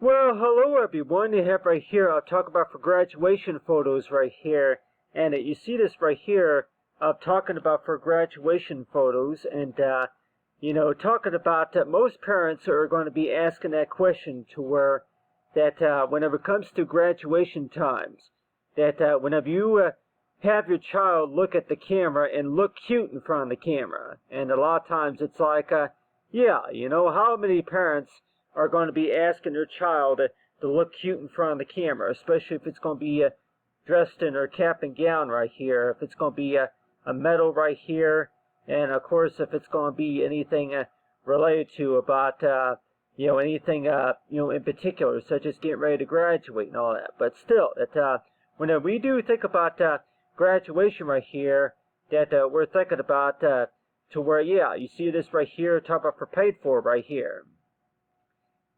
Well, hello everyone. You have right here, I'll talk about for graduation photos right here. And you see this right here, I'm talking about for graduation photos. And, talking about that most parents are going to be asking that question to where that whenever it comes to graduation times, that whenever you have your child look at the camera and look cute in front of the camera. And a lot of times it's like, how many parents are going to be asking their child to look cute in front of the camera, especially if it's going to be dressed in her cap and gown right here, if it's going to be a medal right here, and of course if it's going to be anything related to about anything in particular, such as getting ready to graduate and all that. But still, that when we do think about graduation right here, that we're thinking about to where you see this right here, talk about for paid for right here.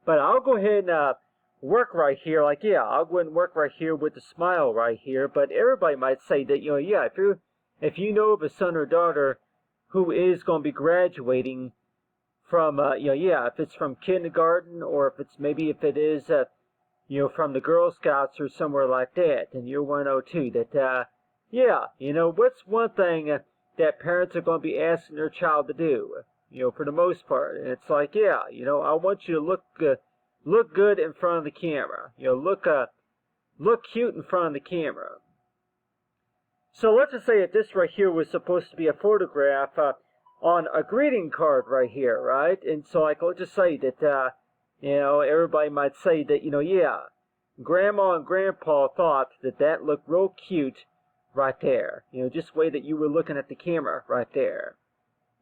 But I'll go ahead and work right here, I'll go ahead and work right here with the smile right here. But everybody might say that, if you know of a son or daughter who is going to be graduating from, if it's from kindergarten, or if it is, from the Girl Scouts or somewhere like that, then you're 102, that, what's one thing that parents are going to be asking their child to do? For the most part. And it's like, I want you to look good in front of the camera. Look cute in front of the camera. So let's just say that this right here was supposed to be a photograph on a greeting card right here, right? And so let's just say that, everybody might say that, Grandma and Grandpa thought that looked real cute right there. Just the way that you were looking at the camera right there.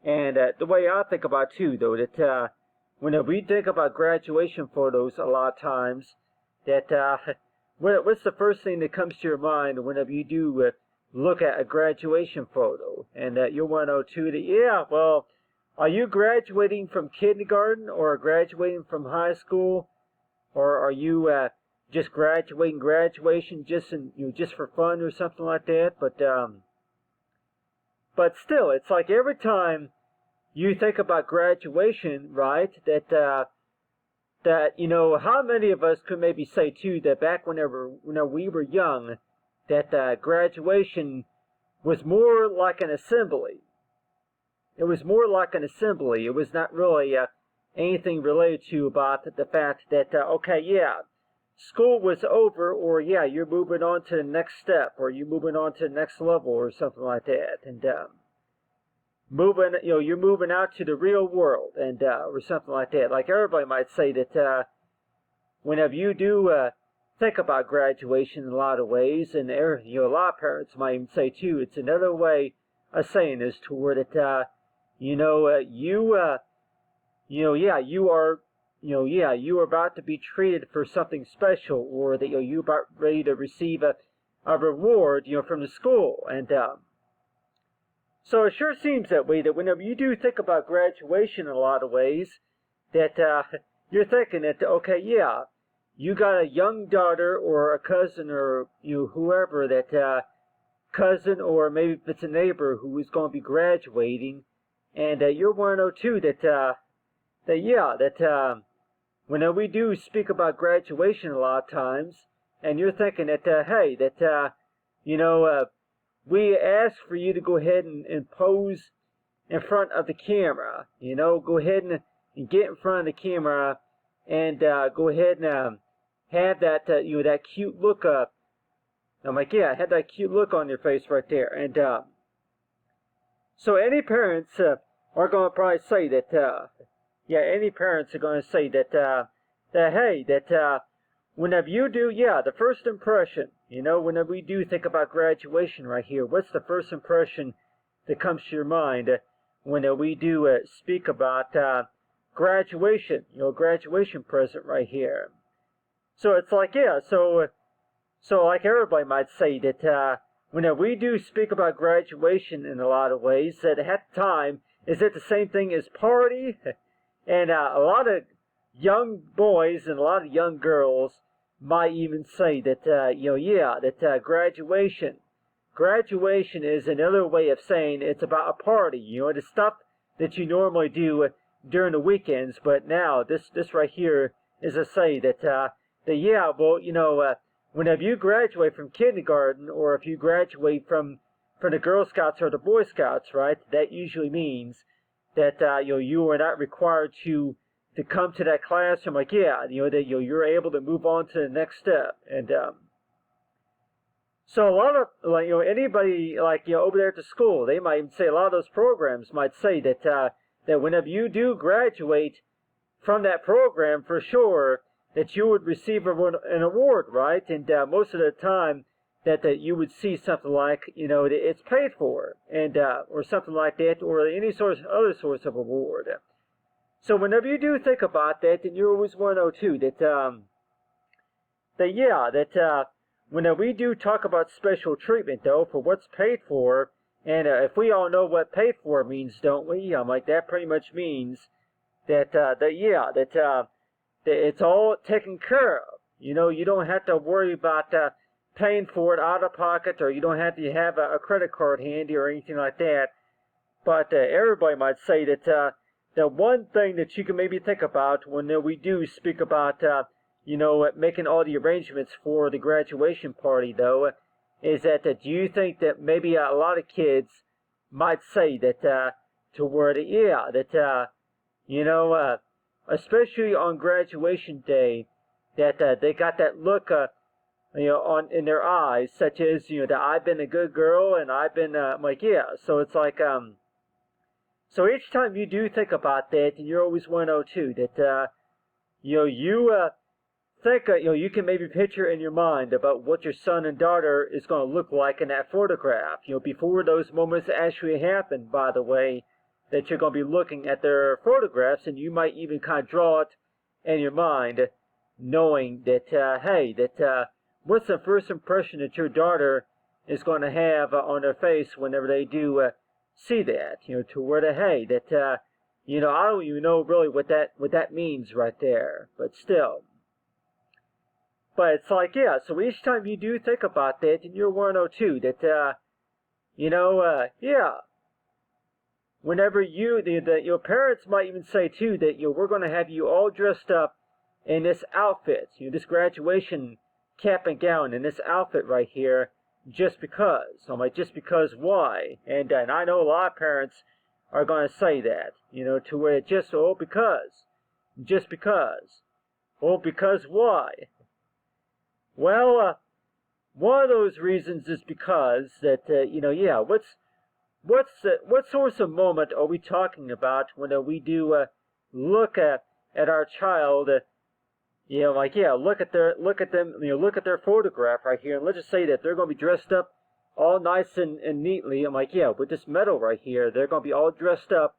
And the way I think about too, though, that whenever we think about graduation photos, a lot of times, that what's the first thing that comes to your mind whenever you do look at a graduation photo? And you'll want to know too that are you graduating from kindergarten or graduating from high school, or are you just graduation just for fun or something like that? But still, it's like every time you think about graduation, right, that how many of us could maybe say, too, that back whenever we were young, that graduation was more like an assembly. It was more like an assembly. It was not really anything related to about the fact that, school was over, or, you're moving on to the next step, or you're moving on to the next level, or something like that. And, you're moving out to the real world, and or something like that. Like everybody might say that whenever you do think about graduation in a lot of ways, and a lot of parents might even say too, it's another way of saying this toward that you are about to be treated for something special, or that you're about ready to receive a reward from the school. And so it sure seems that way, that whenever you do think about graduation in a lot of ways, that you're thinking that, you got a young daughter or a cousin or whoever, that cousin, or maybe if it's a neighbor who is going to be graduating, and you're 102, that whenever we do speak about graduation a lot of times, and you're thinking that, hey, that, we ask for you to go ahead and pose in front of the camera. Go ahead and get in front of the camera and go ahead and have that, that cute look up. I'm like, have that cute look on your face right there. And so any parents are going to probably say that, any parents are going to say that, hey, that whenever you do, the first impression, whenever we do think about graduation right here, what's the first impression that comes to your mind when we do speak about graduation, graduation present right here? So it's like, so like everybody might say that whenever we do speak about graduation in a lot of ways, that at the time, is it the same thing as party? And a lot of young boys and a lot of young girls might even say that, that graduation is another way of saying it's about a party, the stuff that you normally do during the weekends. But now, this right here is to say that yeah, well, whenever you graduate from kindergarten, or if you graduate from the Girl Scouts or the Boy Scouts, right? That usually means that you are not required to come to that classroom. Like, yeah, that you're able to move on to the next step. And so a lot of, like, anybody, like, over there at the school, they might even say, a lot of those programs might say that whenever you do graduate from that program, for sure, that you would receive an award, right? And most of the time, that you would see something like, it's paid for, and or something like that, or any other source of award. So whenever you do think about that, then you always want to know too that whenever we do talk about special treatment, though, for what's paid for, and if we all know what paid for means, don't we? Like, that pretty much means that it's all taken care of. You don't have to worry about paying for it out of pocket, or you don't have to have a credit card handy or anything like that. But everybody might say that the one thing that you can maybe think about when we do speak about making all the arrangements for the graduation party, though, is that do you think that maybe a lot of kids might say that to where especially on graduation day, that they got that look in their eyes, such as, that I've been a good girl, and I've been, like, yeah. So it's like, so each time you do think about that, and you always want to know too that, you think, you can maybe picture in your mind about what your son and daughter is going to look like in that photograph. Before those moments actually happen, by the way, that you're going to be looking at their photographs, and you might even kind of draw it in your mind, knowing that, what's the first impression that your daughter is going to have on their face whenever they do see that? To where I don't even know really what that means right there, but still. But it's like, yeah. So each time you do think about that, and you'll want to know too that whenever your parents might even say too that we're going to have you all dressed up in this outfit, this graduation cap and gown, and this outfit right here, just because. I'm like, just because why? And I know a lot of parents are going to say that, to where just because, because why? Well, one of those reasons is because that what sorts of moment are we talking about when we do look at our child? Look at their photograph right here, and let's just say that they're going to be dressed up all nice and neatly. I'm like, yeah, with this medal right here, they're going to be all dressed up,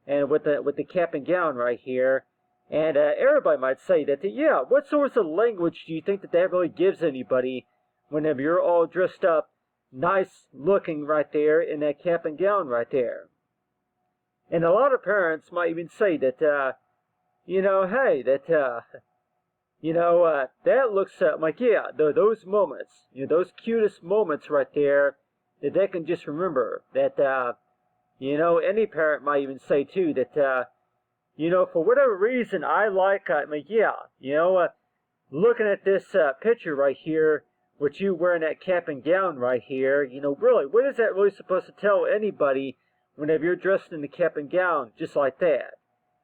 and with the cap and gown right here, and everybody might say that, yeah, what sorts of language do you think that really gives anybody whenever you're all dressed up, nice looking right there in that cap and gown right there? And a lot of parents might even say that, hey, that looks like, yeah, those moments, those cutest moments right there, that they can just remember. That, any parent might even say too that, for whatever reason, I like, looking at this picture right here, with you wearing that cap and gown right here, really, what is that really supposed to tell anybody whenever you're dressed in the cap and gown just like that?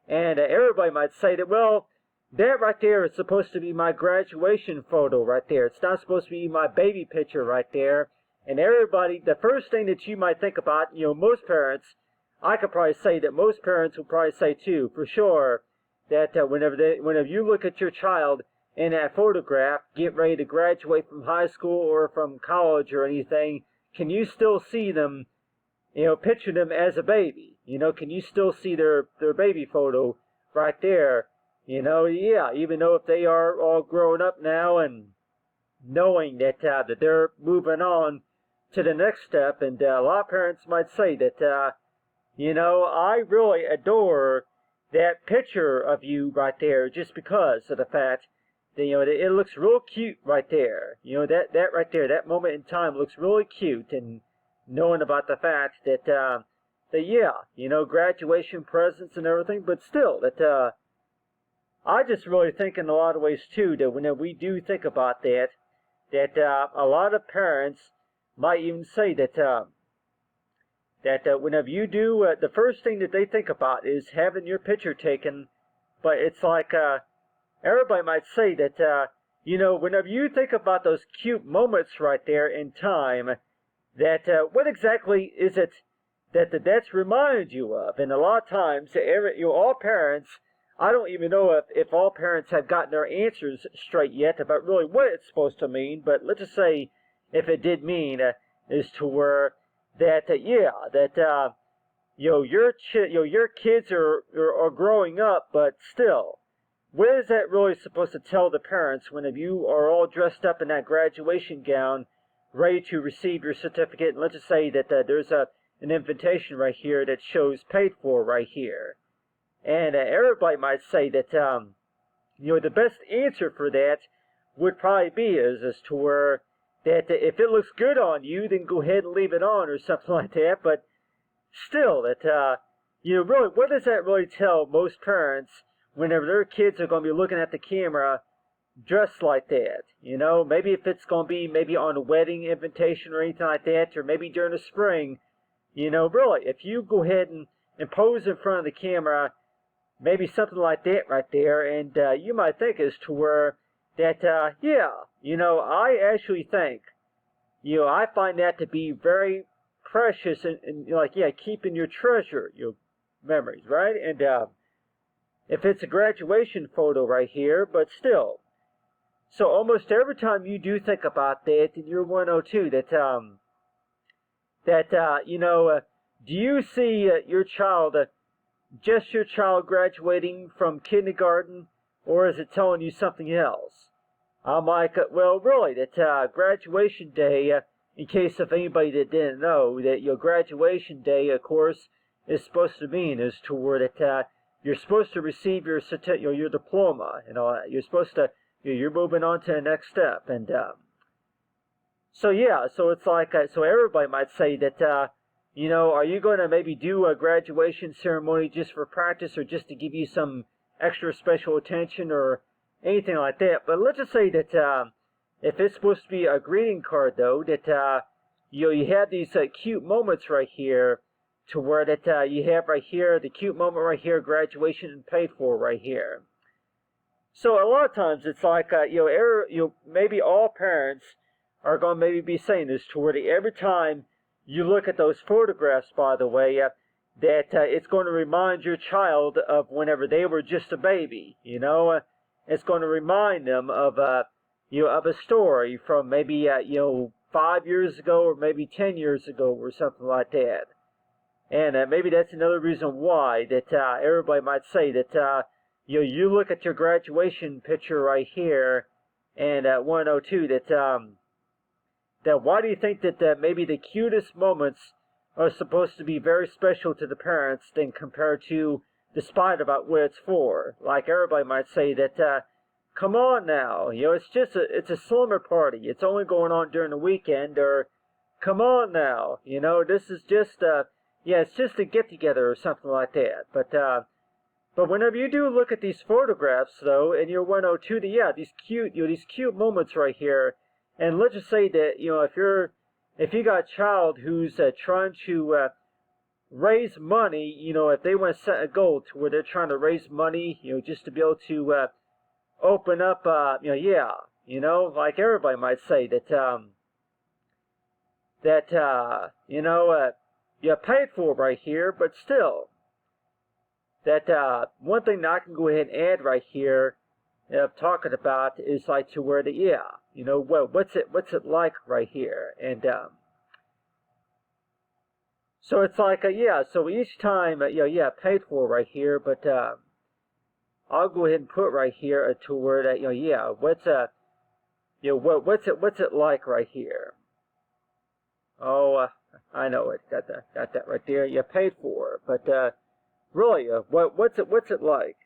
And everybody might say that, well, that right there is supposed to be my graduation photo right there. It's not supposed to be my baby picture right there. And everybody, the first thing that you might think about, most parents, I could probably say that most parents will probably say too, for sure, that whenever you look at your child in that photograph, get ready to graduate from high school or from college or anything, can you still see them, picture them as a baby? Can you still see their baby photo right there? Even though if they are all grown up now and knowing that they're moving on to the next step, and a lot of parents might say that, I really adore that picture of you right there just because of the fact that, it looks real cute right there. That right there, that moment in time looks really cute, and knowing about the fact that, graduation presents and everything, but still, that, I just really think in a lot of ways too that whenever we do think about that, a lot of parents might even say that whenever you do, the first thing that they think about is having your picture taken. But it's like everybody might say that whenever you think about those cute moments right there in time, that what exactly is it that's reminded you of? And a lot of times, all parents, I don't even know if all parents have gotten their answers straight yet about really what it's supposed to mean. But let's just say if it did mean is to where your kids are growing up, but still, what is that really supposed to tell the parents whenever you are all dressed up in that graduation gown, ready to receive your certificate? And let's just say that there's an invitation right here that shows paid for right here. And everybody might say that, the best answer for that would probably be is to where that if it looks good on you, then go ahead and leave it on or something like that. But still, that, really, what does that really tell most parents whenever their kids are going to be looking at the camera dressed like that? Maybe if it's going to be maybe on a wedding invitation or anything like that, or maybe during the spring, really, if you go ahead and pose in front of the camera, maybe something like that right there, and you might think as to where that, I actually think, I find that to be very precious and keeping your treasure, your memories, right? And if it's a graduation photo right here, but still, so almost every time you do think about that in your 102, do you see your child? Just your child graduating from kindergarten, or is it telling you something else? I'm like, well, really, that graduation day, in case of anybody that didn't know, that your graduation day, of course, is supposed to mean is toward that you're supposed to receive your your diploma, you're supposed to, you're moving on to the next step, and so it's like, so everybody might say that. Are you going to maybe do a graduation ceremony just for practice or just to give you some extra special attention or anything like that? But let's just say that if it's supposed to be a greeting card, though, that you have these cute moments right here to where that you have right here, the cute moment right here, graduation and paid for right here. So a lot of times it's like, maybe all parents are going to maybe be saying this to where every time you look at those photographs, by the way, that it's going to remind your child of whenever they were just a baby. It's going to remind them of of a story from maybe 5 years ago or maybe 10 years ago or something like that. And maybe that's another reason why that everybody might say that you look at your graduation picture right here, and 102 that why do you think that maybe the cutest moments are supposed to be very special to the parents than compared to despite about what it's for? Like everybody might say that, come on now, it's a slumber party. It's only going on during the weekend, or come on now, this is just, it's just a get together or something like that. But whenever you do look at these photographs though, in your 102, these cute moments right here. And let's just say that, if you got a child who's trying to raise money, if they want to set a goal to where they're trying to raise money, just to be able to open up, like everybody might say you're paid for right here, but still, that one thing that I can go ahead and add right here talking about is like to where what's it like right here, and so it's like so each time paid for right here, but I'll go ahead and put right here to where that what's it like right here. Oh, I know it, got that right there. You paid for, but really, what's it like?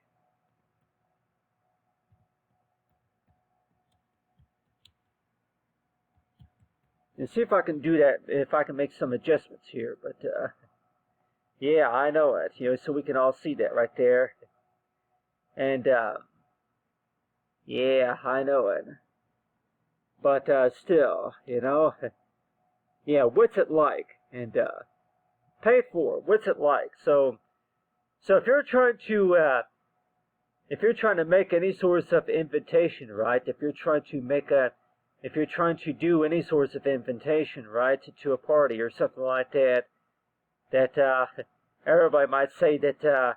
And see if I can do that, if I can make some adjustments here. But, I know it, so we can all see that right there. And, Yeah, I know it. But still, yeah, what's it like? And paid for, what's it like? So if you're trying to make any sorts of invitation, right? If you're trying to do any sorts of invitation, right, to a party or something like that, that everybody might say that,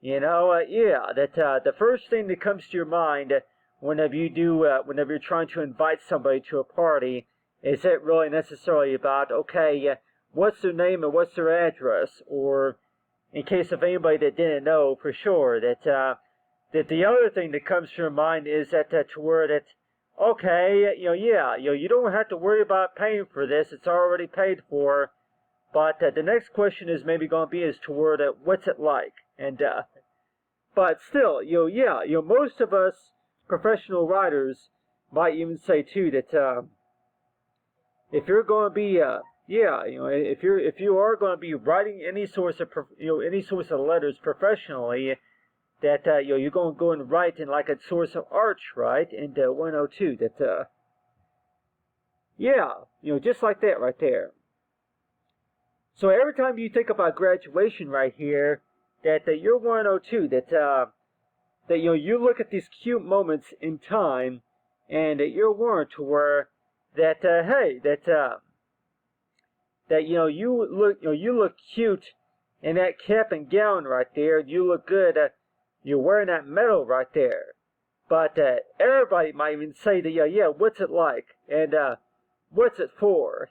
yeah, that the first thing that comes to your mind whenever you're trying to invite somebody to a party, is it really necessarily about, okay, what's their name and what's their address, or in case of anybody that didn't know for sure, that the other thing that comes to your mind is that to where that, okay, yeah, you don't have to worry about paying for this; it's already paid for. But the next question is maybe going to be as to where that, what's it like? And but still, yeah, most of us professional writers might even say too that if you're going to be yeah, if you are going to be writing any sorts of any sorts of letters professionally, that you're going to go and write in like a source of arch, right? And 102, that yeah, just like that right there. So every time you think about graduation right here, that you're 102, that you look at these cute moments in time, and you're warned to where that hey, that you look cute in that cap and gown right there. You look good. You're wearing that medal right there. But everybody might even say that, yeah, what's it like? And what's it for?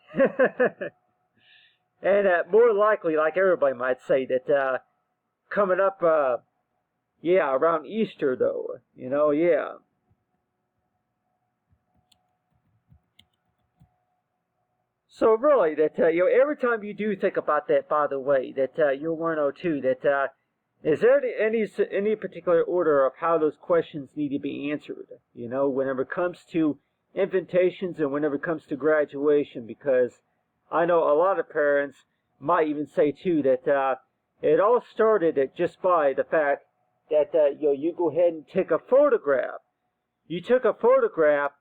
And more likely, like everybody might say, that coming up, yeah, around Easter, though, yeah. So really, that every time you do think about that, by the way, that you're 102, that is there any particular order of how those questions need to be answered? Whenever it comes to invitations and whenever it comes to graduation, because I know a lot of parents might even say too that it all started just by the fact that you go ahead and take a photograph. You took a photograph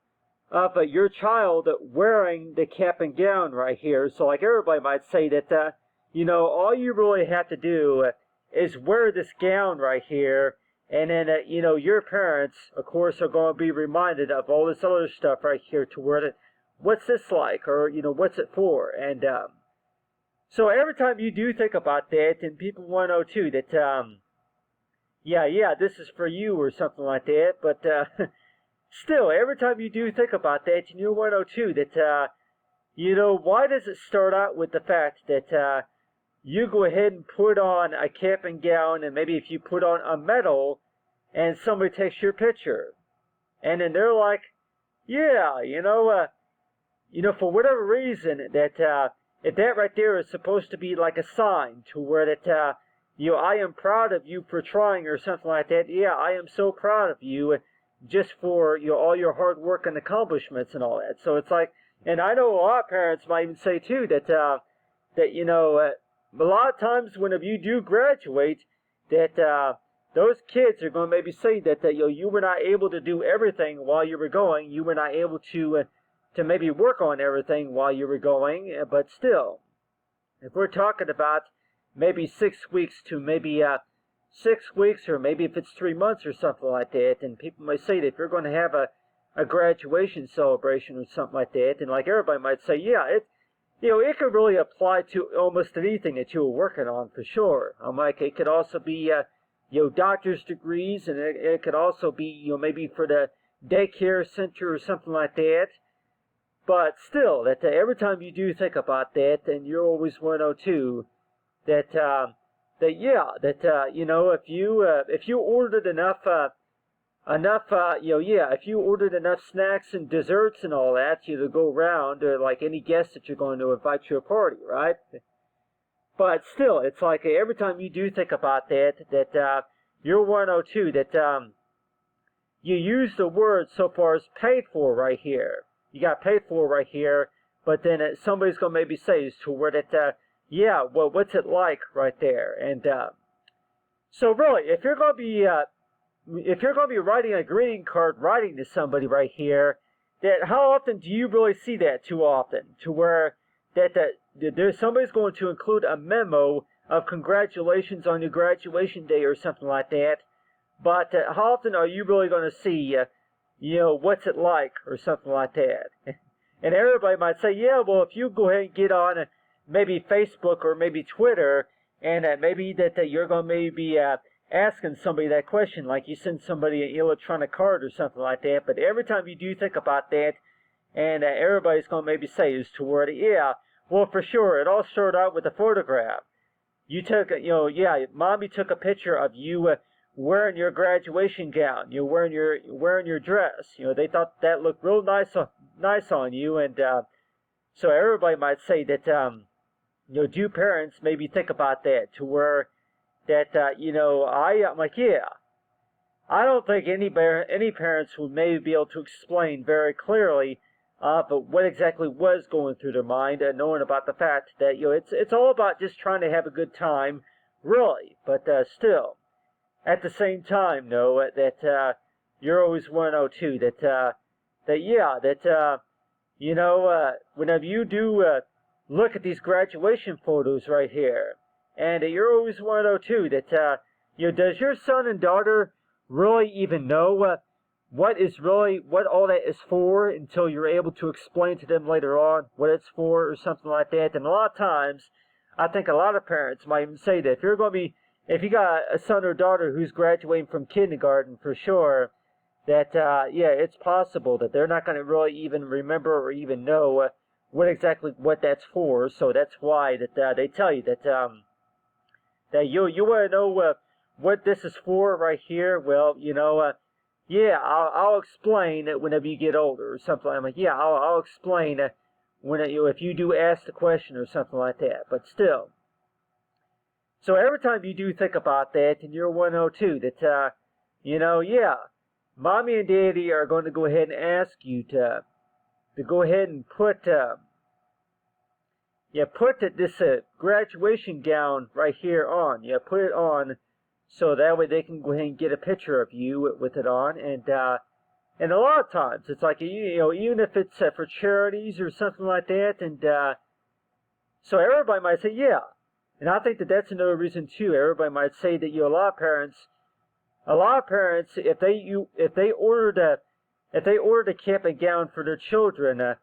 of your child wearing the cap and gown right here. So like everybody might say that all you really have to do is wear this gown right here, and then your parents, of course, are going to be reminded of all this other stuff right here to where that, what's this like, or what's it for? And so every time you do think about that, and people want to know too that yeah, this is for you or something like that. But still, every time you do think about that, and you want to know too that why does it start out with the fact that you go ahead and put on a cap and gown, and maybe if you put on a medal, and somebody takes your picture, and then they're like, yeah, for whatever reason that if that right there is supposed to be like a sign to where that I am proud of you for trying or something like that. Yeah, I am so proud of you just for all your hard work and accomplishments and all that. So it's like, and I know a lot of parents might even say too that a lot of times whenever you do graduate, that those kids are going to maybe say that you were not able to do everything while you were going. You were not able to maybe work on everything while you were going. But still, if we're talking about maybe 6 weeks to maybe 6 weeks, or maybe if it's 3 months or something like that, and people might say that if you're going to have a graduation celebration or something like that, and like everybody might say, yeah, it could really apply to almost anything that you were working on for sure. Like it could also be doctor's degrees, and it could also be maybe for the daycare center or something like that. But still, that every time you do think about that, and you're always 102, that if you ordered enough if you ordered enough snacks and desserts and all that, to go around, like any guest that you're going to invite to a party, right? But still, it's like every time you do think about that you're 102, that you use the word so far as paid for right here. You got paid for right here, but then somebody's going to maybe say as to where that, yeah, well, what's it like right there? And so really, if you're going to be if you're going to be writing a greeting card, writing to somebody right here, that how often do you really see that too often? To where that there's somebody's going to include a memo of congratulations on your graduation day or something like that. But how often are you really going to see, what's it like or something like that? And everybody might say, yeah, well, if you go ahead and get on maybe Facebook or maybe Twitter, and maybe that you're going to maybe asking somebody that question, like you send somebody an electronic card or something like that. But every time you do think about that, and everybody's going to maybe say is toward it, yeah, well, for sure, it all started out with a photograph. You took, mommy took a picture of you wearing your graduation gown, wearing your dress. They thought that looked real nice on you, and so everybody might say that, do parents maybe think about that to where that, I'm like, yeah. I don't think any parents would maybe be able to explain very clearly but what exactly was going through their mind, knowing about the fact that, it's all about just trying to have a good time, really. But still, at the same time, that you're always want to know, too, whenever you do look at these graduation photos right here, and you're always want to know, too, that, does your son and daughter really even know what all that is for until you're able to explain to them later on what it's for or something like that? And a lot of times, I think a lot of parents might even say that if you got a son or daughter who's graduating from kindergarten, for sure, that, it's possible that they're not going to really even remember or even know what that's for. So that's why that they tell you that you want to know what this is for right here. Well, I'll explain it whenever you get older or something. I'm like, yeah, I'll explain when if you do ask the question or something like that. But still, so every time you do think about that, and you're 102, that mommy and daddy are going to go ahead and ask you to go ahead and put this graduation gown right here on. Put it on. So that way they can go ahead and get a picture of you with it on. And a lot of times it's like, even if it's for charities or something like that. And so everybody might say, yeah. And I think that that's another reason too. Everybody might say that, a lot of parents, if they ordered a cap and gown for their children,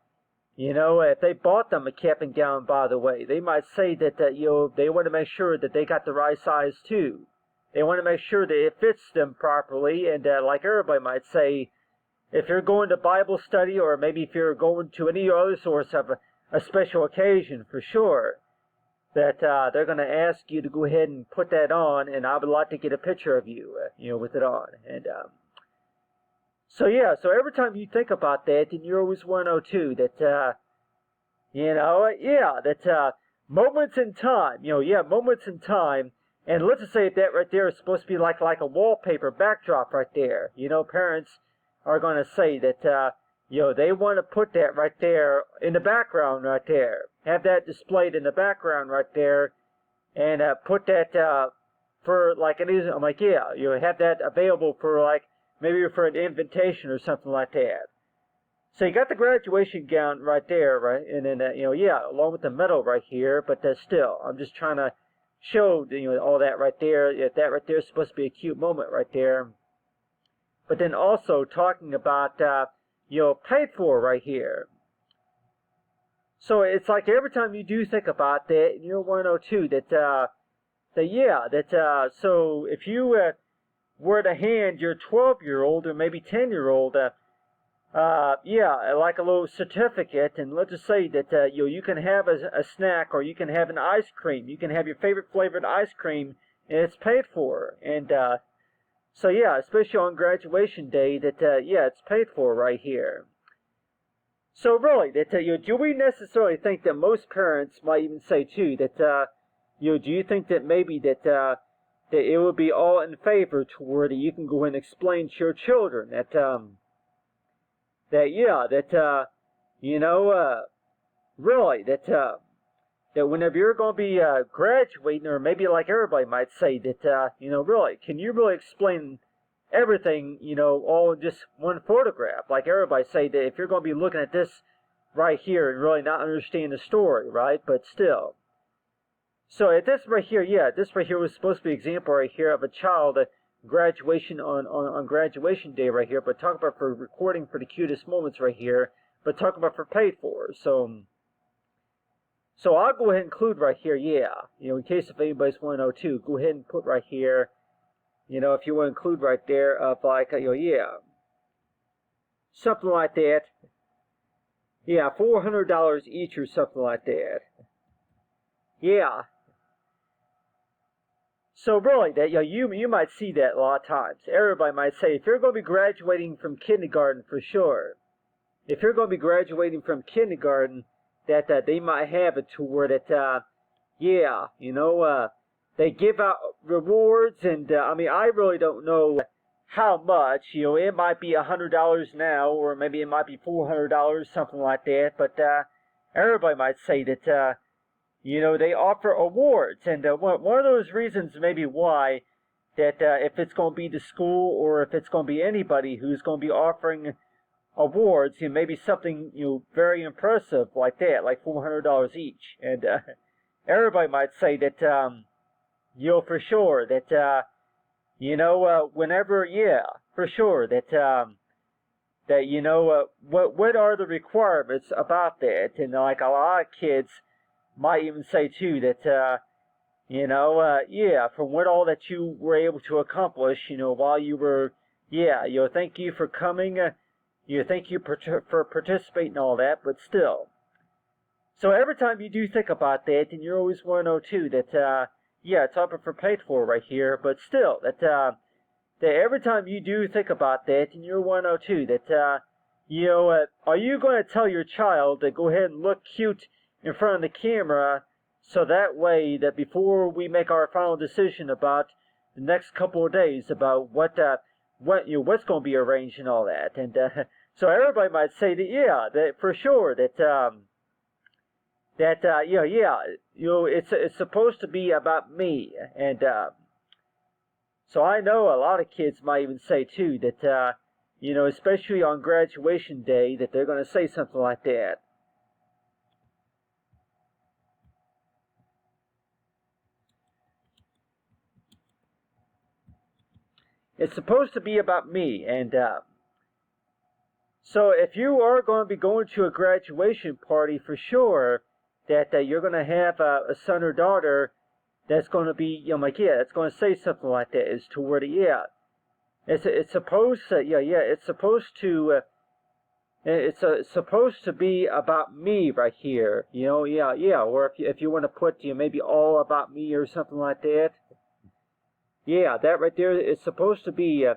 if they bought them a cap and gown, by the way, they might say that, they want to make sure that they got the right size too. They want to make sure that it fits them properly, and like everybody might say, if you're going to Bible study or maybe if you're going to any other source of a special occasion, for sure, that they're going to ask you to go ahead and put that on, and I would like to get a picture of you, with it on. And so every time you think about that, then you're always 102, that, that moments in time, moments in time. And let's just say that right there is supposed to be like a wallpaper backdrop right there. Parents are going to say that, they want to put that right there in the background right there. Have that displayed in the background right there. And put that for like it is. I'm like, yeah, have that available for maybe for an invitation or something like that. So you got the graduation gown right there, right? And then, along with the medal right here. But still, I'm just trying to show all that right there. That right there is supposed to be a cute moment right there. But then also talking about paid for right here. So it's like every time you do think about that, and you're 102, so if you were to hand your 12-year-old or maybe 10-year-old like a little certificate, and let's just say that you can have a snack, or you can have an ice cream. You can have your favorite flavored ice cream, and it's paid for. And especially on graduation day, that it's paid for right here. So really, that do we necessarily think that most parents might even say too that do you think that maybe that it would be all in favor to where that you can go and explain to your children that really, that whenever you're going to be graduating, or maybe like everybody might say, that, really, can you really explain everything, all in just one photograph. Like everybody say that if you're going to be looking at this right here and really not understand the story, right? But still. So at this right here, this right here was supposed to be an example right here of a child graduation on graduation day right here, but talk about for recording for the cutest moments right here, but talk about for paid for. So I'll go ahead and include right here, in case if anybody's want to know too, go ahead and put right here, if you want to include right there of like, something like that. Yeah, $400 each or something like that. Yeah. So really, that you might see that a lot of times. Everybody might say, if you're going to be graduating from kindergarten for sure, if you're going to be graduating from kindergarten, that they might have it to where that, they give out rewards, and I really don't know how much. It might be $100 now, or maybe it might be $400, something like that. But everybody might say that, they offer awards, and one of those reasons maybe why that if it's going to be the school or if it's going to be anybody who's going to be offering awards, maybe something very impressive like that, like $400 each, and everybody might say that for sure that whenever for sure that what are the requirements about that, and like a lot of kids might even say too that from what all that you were able to accomplish while you were thank you for coming. Thank you for participating in all that, but still. So every time you do think about that, and you always want to know too that, it's up for paid for right here, but still, that every time you do think about that, and you want to know too that, are you going to tell your child to go ahead and look cute in front of the camera, so that way that before we make our final decision about the next couple of days about what's going to be arranged and all that, and so everybody might say that that for sure that it's supposed to be about me, and so I know a lot of kids might even say too that especially on graduation day that they're going to say something like that. It's supposed to be about me, and so if you are going to be going to a graduation party for sure, that you're going to have a son or daughter that's going to be, that's going to say something like that, is to where it's supposed to, it's supposed to, it's supposed to be about me right here, or if you want to put, maybe all about me or something like that. Yeah, that right there is supposed to be.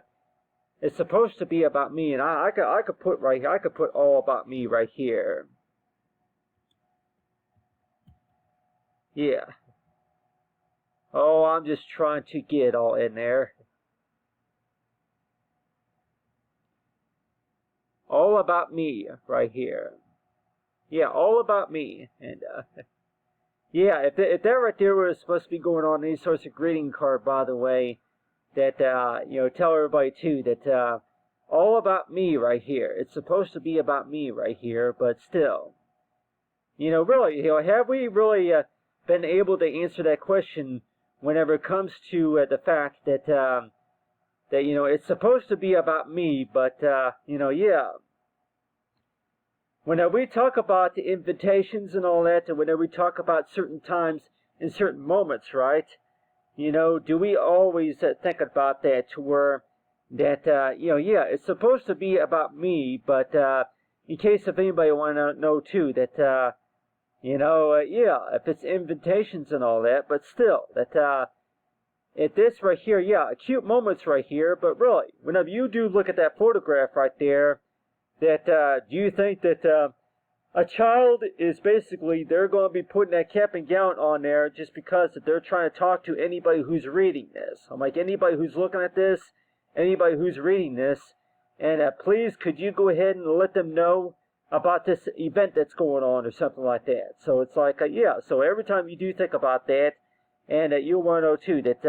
It's supposed to be about me, and I could put right here. I could put all about me right here. Yeah. Oh, I'm just trying to get all in there. All about me right here. Yeah, all about me, and yeah, if that right there was supposed to be going on any sorts of greeting card, by the way, that, tell everybody too that, all about me right here. It's supposed to be about me right here, but still. Really, have we really been able to answer that question whenever it comes to the fact that, it's supposed to be about me, but, Whenever we talk about the invitations and all that, and whenever we talk about certain times and certain moments, right? Do we always think about that to where that, it's supposed to be about me, but in case if anybody want to know too, that, if it's invitations and all that, but still, that, at this right here, cute moments right here, but really, whenever you do look at that photograph right there, that, do you think that a child is basically, they're going to be putting that cap and gown on there just because that they're trying to talk to anybody who's reading this? I'm like, anybody who's looking at this, anybody who's reading this, and please, could you go ahead and let them know about this event that's going on or something like that? So it's like, so every time you do think about that, and you want to know too that,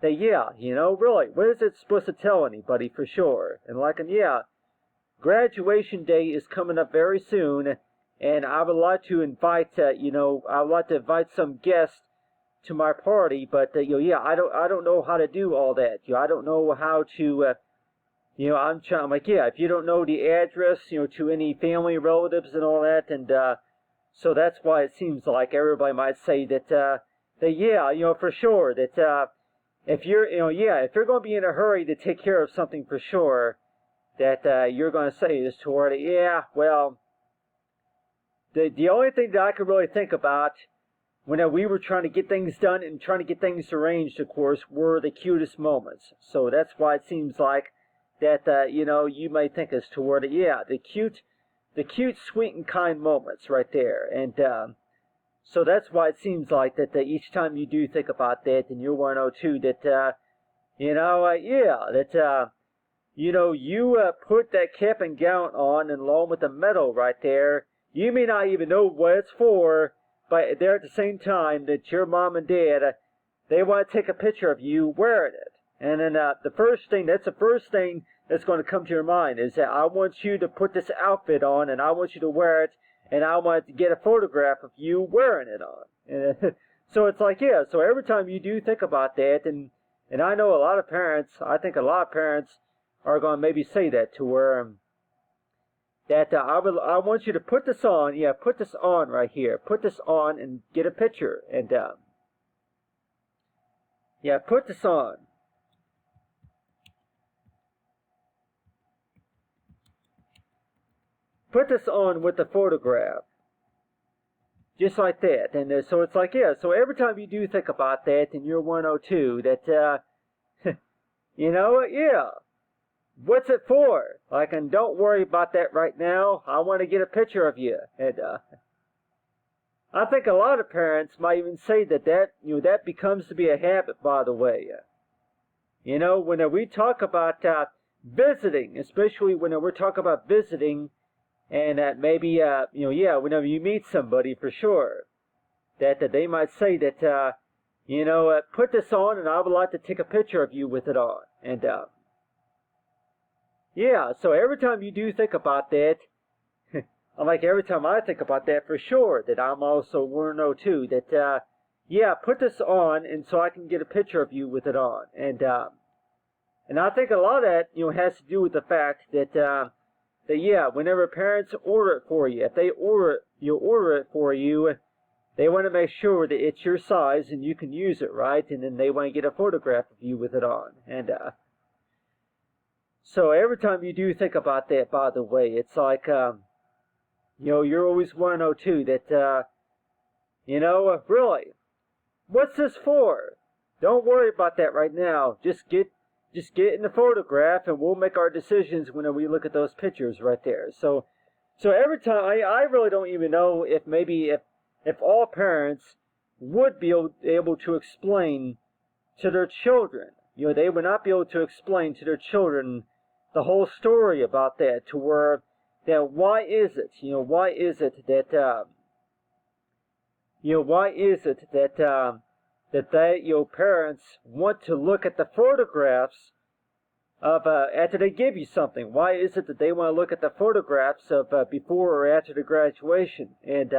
that yeah, really, what is it supposed to tell anybody for sure? And like, and yeah, graduation day is coming up very soon, and I would like to invite, I would like to invite some guests to my party, but yeah, I don't know how to do all that. I don't know how to, I'm like, yeah, if you don't know the address, to any family relatives and all that, and so that's why it seems like everybody might say that yeah, for sure that if you're, yeah, if you're going to be in a hurry to take care of something for sure, that you're going to say is toward it, yeah, well, the only thing that I could really think about when we were trying to get things done and trying to get things arranged, of course, were the cutest moments. So that's why it seems like that, you might think is toward it, yeah, the cute, sweet, and kind moments right there. And so that's why it seems like that each time you do think about that, and you're 102, that, yeah, that, you put that cap and gown on, and along with the medal right there, you may not even know what it's for, but there at the same time that your mom and dad, they want to take a picture of you wearing it. And then that's the first thing that's going to come to your mind is that I want you to put this outfit on, and I want you to wear it, and I want to get a photograph of you wearing it on. And so it's like, yeah, so every time you do think about that, and I know I think a lot of parents are going to maybe say that to where that I want you to put this on, yeah, put this on right here, put this on and get a picture, and yeah, put this on. Put this on with the photograph. Just like that. And so it's like, yeah, so every time you do think about that and you're 102, that, yeah, what's it for? Like, and don't worry about that right now. I want to get a picture of you. And I think a lot of parents might even say that becomes to be a habit, by the way. When we talk about visiting, especially when we're talking about visiting, and that maybe, yeah, whenever you meet somebody for sure, that they might say that, put this on and I would like to take a picture of you with it on. And, yeah, so every time you do think about that, I'm like, every time I think about that for sure, that I'm also 102, that, yeah, put this on and so I can get a picture of you with it on. And I think a lot of that, has to do with the fact that, yeah, whenever parents order it for you, if they order it for you, they want to make sure that it's your size and you can use it, right? And then they want to get a photograph of you with it on. And so every time you do think about that, by the way, it's like, you're always 102 that, really, what's this for? Don't worry about that right now. Just get in the photograph, and we'll make our decisions when we look at those pictures right there. So every time, I really don't even know if all parents would be able to explain to their children. They would not be able to explain to their children the whole story about that, to where that why is it that they, parents want to look at the photographs of after they give you something. Why is it that they want to look at the photographs of before or after the graduation? And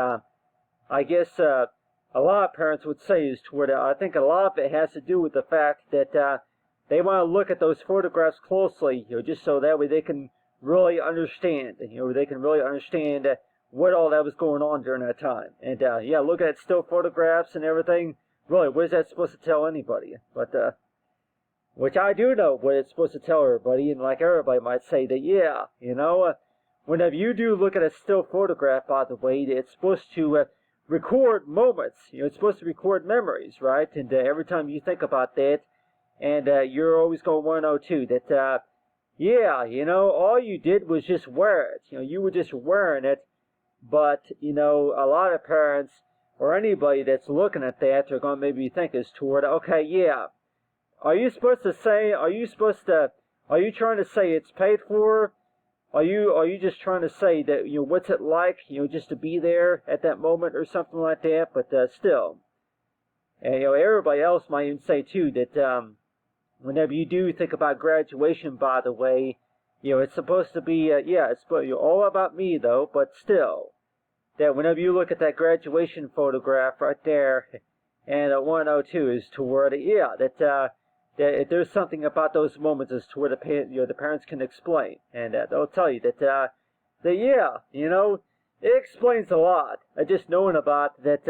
I guess a lot of parents would say is toward it. I think a lot of it has to do with the fact that they want to look at those photographs closely, just so that way they can really understand. They can really understand what all that was going on during that time. And yeah, look at still photographs and everything. Really, what is that supposed to tell anybody? But which I do know what it's supposed to tell everybody, and like everybody might say that, yeah, whenever you do look at a still photograph, by the way, it's supposed to record moments. It's supposed to record memories, right? And every time you think about that, and you're always going to want to know too that, yeah, all you did was just wear it. You were just wearing it, but a lot of parents or anybody that's looking at that are going to maybe think is toward, okay, yeah, are you trying to say it's paid for? Are you just trying to say that, what's it like, just to be there at that moment or something like that? But still, and everybody else might even say too that, whenever you do think about graduation, by the way, it's supposed to be, it's all about me, though, but still, that whenever you look at that graduation photograph right there, and 102 is toward, that if there's something about those moments as to where the parents can explain, and they'll tell you that, it explains a lot. Just knowing about that,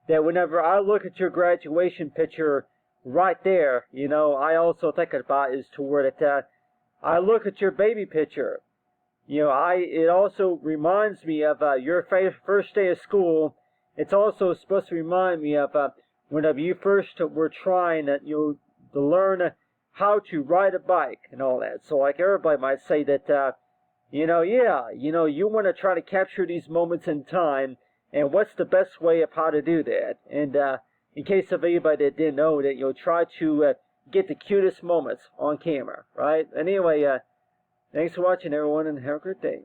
that whenever I look at your graduation picture right there, I also think about is toward that, I look at your baby picture. It also reminds me of your first day of school. It's also supposed to remind me of whenever you first were trying to learn how to ride a bike and all that. So like everybody might say that, you want to try to capture these moments in time, and what's the best way of how to do that? And in case of anybody that didn't know that, you'll try to get the cutest moments on camera, right? Anyway, thanks for watching, everyone, and have a great day.